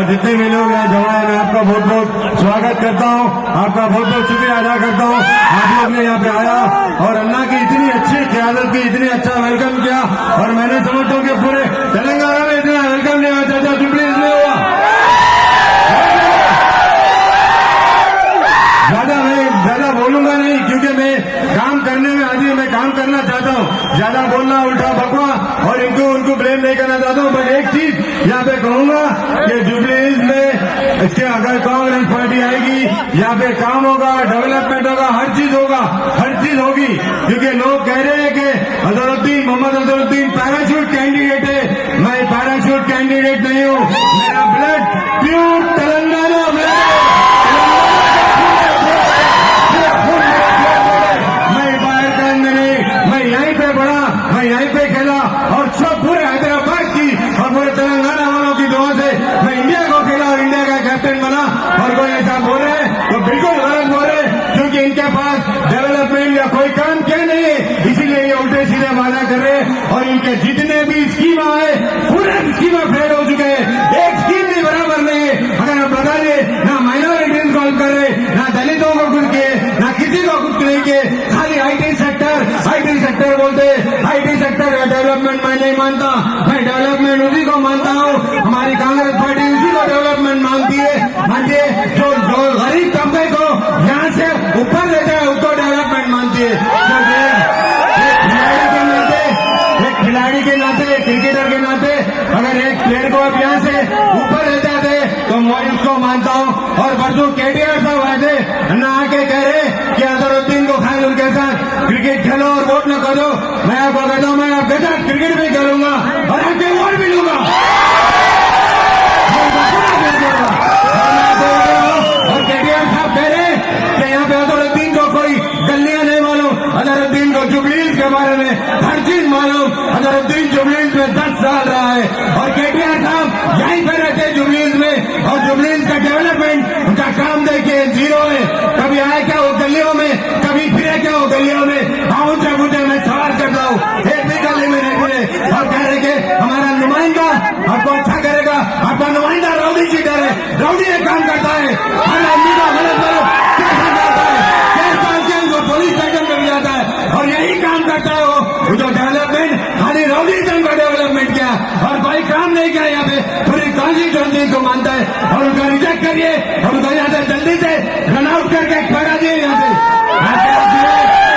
जितने भी लोग यहाँ जमा है मैं आपका बहुत बहुत स्वागत करता हूँ, आपका बहुत बहुत शुक्रिया अदा करता हूँ। आप लोग ने यहाँ पे आया और अन्ना की इतनी अच्छी क़यादत की, इतनी अच्छा वेलकम किया और मैंने समझता हूँ कि पूरे तेलंगाना में इतना वेलकम नहीं हुआ चाचा जुबली इसमें हुआ। ज्यादा बोलूंगा नहीं क्योंकि मैं काम करने में आदमी, मैं काम करना चाहता हूँ, ज्यादा बोलना उल्टा बकवा और उनको ब्लेम नहीं करना चाहता हूँ। बट एक चीज यहाँ पे कहूंगा कि जुबली हिल्स में इसके अगर कांग्रेस पार्टी आएगी यहाँ पे काम होगा, डेवलपमेंट होगा, हर चीज होगा, हर चीज होगी। क्योंकि लोग कह रहे हैं कि अजहरुद्दीन, मोहम्मद अजहरुद्दीन पैराशूट कैंडिडेट है। मैं पैराशूट कैंडिडेट नहीं हूँ, मेरा ब्लड प्योर तेलंगाना ब्लड। मैं यहीं पे खेला और सब पूरे हैदराबाद की और पूरे तेलंगाना वालों की दुआ से मैं इंडिया को खेला और इंडिया का कैप्टन बना। और कोई ऐसा बोल रहे हैं तो बिल्कुल गलत बोल रहे हैं, क्योंकि इनके पास डेवलपमेंट या कोई काम क्या नहीं है, इसीलिए ये उल्टे सीधे वादा कर रहे हैं। और इनके जितने भी स्कीम आए पूरे स्कीम फेल हो चुके हैं, एक स्कीम भी बराबर नहीं है। अगर आप बता दें ना माइनॉरिटीज को कर रहे, ना दलितों को कुछ किए, ना किसी को कुछ नहीं किए, खाली आईटी सेक्टर बोलते। आईटी सेक्टर का डेवलपमेंट मैं नहीं मानता, मैं डेवलपमेंट उसी को मानता हूँ। हमारी कांग्रेस पार्टी उसी को डेवलपमेंट मानती है जो गरीब तबके को यहाँ से ऊपर लेते हैं उसको डेवलपमेंट मानती है। एक खिलाड़ी के नाते, क्रिकेटर के नाते अगर एक प्लेयर को अब यहाँ से ऊपर ले जाते तो मैं उसको मानता हूँ। और परसों केटीआर साहब आए थे, ना आके कह रहे कि अजहरुद्दीन को खान उनके साथ क्रिकेट खेलो और वोट न करो। मैं आपको कहता हूँ मैं आपके साथ क्रिकेट भी खेलूंगा और आपके वोट भी लूंगा। और केटीआर साहब कह रहे कि यहाँ पे अजहरुद्दीन को कोई गलियां नहीं मालूम, अजहरुद्दीन को जुबली हिल्स के बारे में हर चीज मालूम। अजहरुद्दीन जुबली हिल्स में 10 साल रहा है और केटीआर साहब यहीं पे रहते जुबली हिल्स में। और जुबली हिल्स का डेवलपमेंट उनका काम देखिए जीरो है। कभी आए क्या वो गलियों में, कभी फिरे क्या वो गलियों में। हाँ ऊंचे ऊंचे मैं सवाल करता हूँ, एक भी गली में नहीं फिरे। और कह रहे कि हमारा नुमाइंदा आपको अच्छा करेगा, आपका नुमाइंदा रौडी शीटर है, रौडी एक काम करता है, हर आदमी को गलत गलत कैसे करता है, कैसे उनको पुलिस स्टेशन में भी जाता है और यही काम करता है वो जो डेवलपमेंट खाली रौडीजम का डेवलपमेंट किया और कोई काम नहीं किया। यहाँ पे पूरी कॉन्स्टिट्यूएंसी को मानता है और उनको रिजेक्ट करिए और उनको यहाँ से जल्दी से रन आउट करके भगा दिए यहाँ से।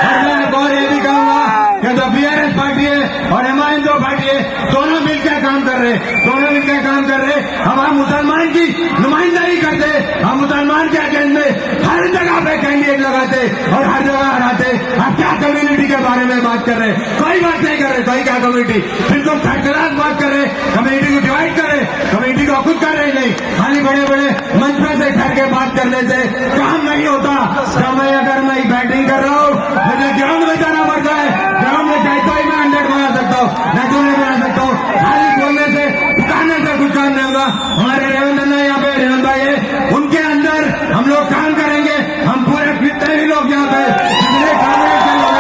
और मैं और ये भी कहूंगा कि जो बीआरएस पार्टी है और एमआईएम जो पार्टी है दोनों मिलकर काम कर रहे, दोनों मिलकर काम कर रहे। अब हम मुसलमान की नुमाइंदगी करते, हम मुसलमान के अगेंस्ट में हर जगह पे कैंडिडेट लगाते और हर जगह हराते। आप क्या कम्युनिटी के बारे में बात कर रहे, कोई बात नहीं कर रहे, कोई क्या कम्युनिटी, फिर तुम थर्ड क्लास बात कर रहे, कम्युनिटी को डिवाइड कर रहे, कम्युनिटी को खुद कर रहे नहीं, खाली बड़े बड़े मंच में से ठहर के बात करने से काम नहीं होता। अगर मैं बैटिंग कर रहा हूँ मुझे ग्राउंड में जाना पड़ता है, ग्राउंड में चाहता ही मैं 100 बना सकता हूँ, मैं क्यों नहीं बना सकता हूँ। खाली बोलने से पुकारने से कुछ काम नहीं होगा। हमारे रेवंत अन्ना यहाँ पे रेवंत भाई है, उनके अंदर हम लोग काम करेंगे। हम पूरे जितने भी लोग यहाँ पे जितने कांग्रेस के लोग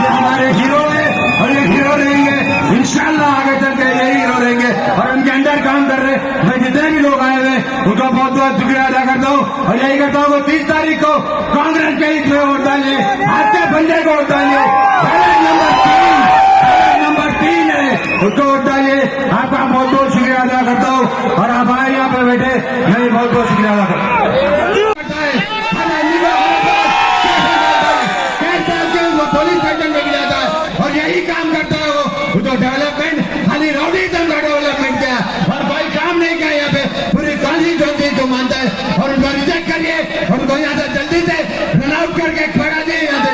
ये हमारे हीरो है और ये हीरो रहेंगे इंशाल्लाह, आगे चल के यही हीरो रहेंगे और उनके अंदर काम कर रहे। मैं जितने भी लोग आए हुए उनको बहुत बहुत शुक्रिया अदा करता हूँ और यही करता हूँ 30 तारीख को कांग्रेस के हित में वोट डालिए, आपके बंदे को वोट डालिए, नंबर 3 है उसको वोट डालिए। आपका बहुत बहुत शुक्रिया अदा करता हूँ और आप आए यहाँ पे बैठे, मैं बहुत बहुत शुक्रिया अदा करता हूँ। पुलिस स्टेशन में भी जाता है और यही काम करता है वो जो डेवलपमेंट खाली रौडीजम का डेवलपमेंट किया और कोई काम नहीं किया। यहाँ पे पूरी कॉन्स्टिट्यूएंसी को मानता है और उनको रिजेक्ट करिए, उनको यहाँ से जल्दी से रन आउट करके भगा दिए यहाँ से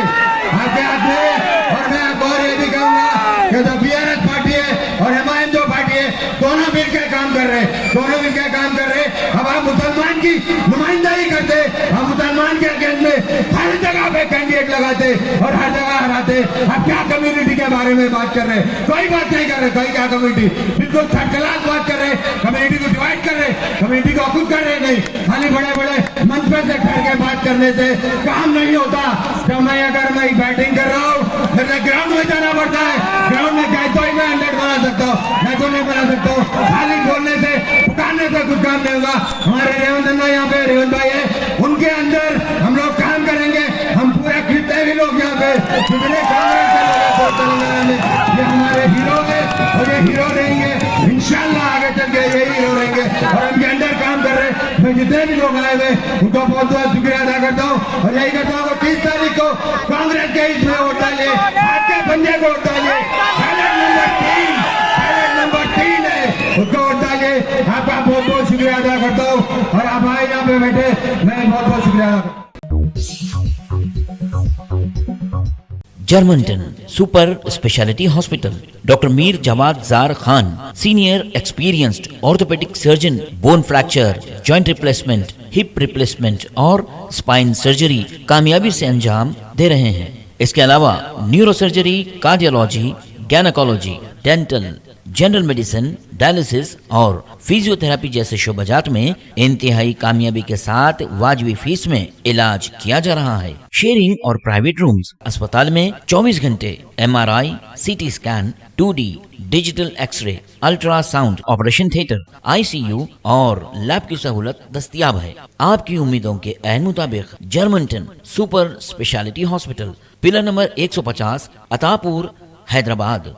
आपके हाथ में। और मैं आपको और ये भी कहूंगा कि जो बीआरएस पार्टी है और एमआईएम जो पार्टी है दोनों मिलकर काम कर रहे, दोनों मिलकर काम कर रहे। अब आप मुसलमान की नुमाइंदगी करते, हम मुसलमान के अगेंस्ट में हर जगह जगह पे कैंडिडेट लगाते और हर जगह हराते। अब क्या कम्युनिटी के बारे में बात कर रहे हैं? कोई बात नहीं कर रहे। कोई क्या कम्युनिटी, बिल्कुल थर्ड क्लास बात कर रहे, कम्युनिटी को डिवाइड कर रहे, कम्युनिटी को खुद कर रहे। नहीं, खाली बड़े बड़े मंच पे से खड़ के बात करने से काम नहीं होता। तो मैं अगर मैं बैटिंग कर रहा हूँ, फिर ग्राउंड में जाना पड़ता है। ग्राउंड में गए तो ही मैं 100 बना सकता हूँ, मैं तो नहीं बना सकता हूँ। खाली बोलने से, पुकारने से कुछ काम नहीं होगा। हमारे रेवंत अन्ना यहाँ पे, रेवंत भाई है, उनके अंदर हम लोग काम करेंगे। हम पूरे कितने भी लोग यहाँ पे जितने कांग्रेस के लोग हैं तेलंगाना में, ये हमारे हीरो है और ये हीरो रहेंगे इंशाल्लाह। आगे चल के यही हीरो रहेंगे और उनके अंदर काम कर रहे हैं। मैं जितने भी लोग आए हुए उनका बहुत बहुत शुक्रिया अदा करता हूँ और यही करता हूँ 30 तारीख को कांग्रेस के इसमें वोट डालिए, आपके पंजे को वोट डालिए। बैलेट नंबर 3 है, उसको वोट डालिए। आपका बहुत बहुत शुक्रिया अदा करता हूँ और आप आए यहाँ पे बैठे, मैं बहुत बहुत शुक्रिया अदा करता हूँ। Germanten super speciality hospital, doctor Mir Jawad Zar Khan, senior experienced orthopaedic surgeon, bone fracture, joint replacement, hip replacement और स्पाइन सर्जरी कामयाबी से अंजाम दे रहे हैं। इसके अलावा neuro surgery, cardiology, gynaecology, dental, general medicine, dialysis और फिजियोथेरेपी जैसे शोबाजात में इंतहाई कामयाबी के साथ वाजिबी फीस में इलाज किया जा रहा है। शेयरिंग और प्राइवेट रूम्स, अस्पताल में 24 घंटे MRI, CT scan, 2D digital x ray, ultrasound, operation theatre, ICU और लैब की सहूलत दस्तयाब है। आपकी उम्मीदों के ऐन मुताबिक Germanten super speciality hospital, pillar number 150, Attapur, Hyderabad.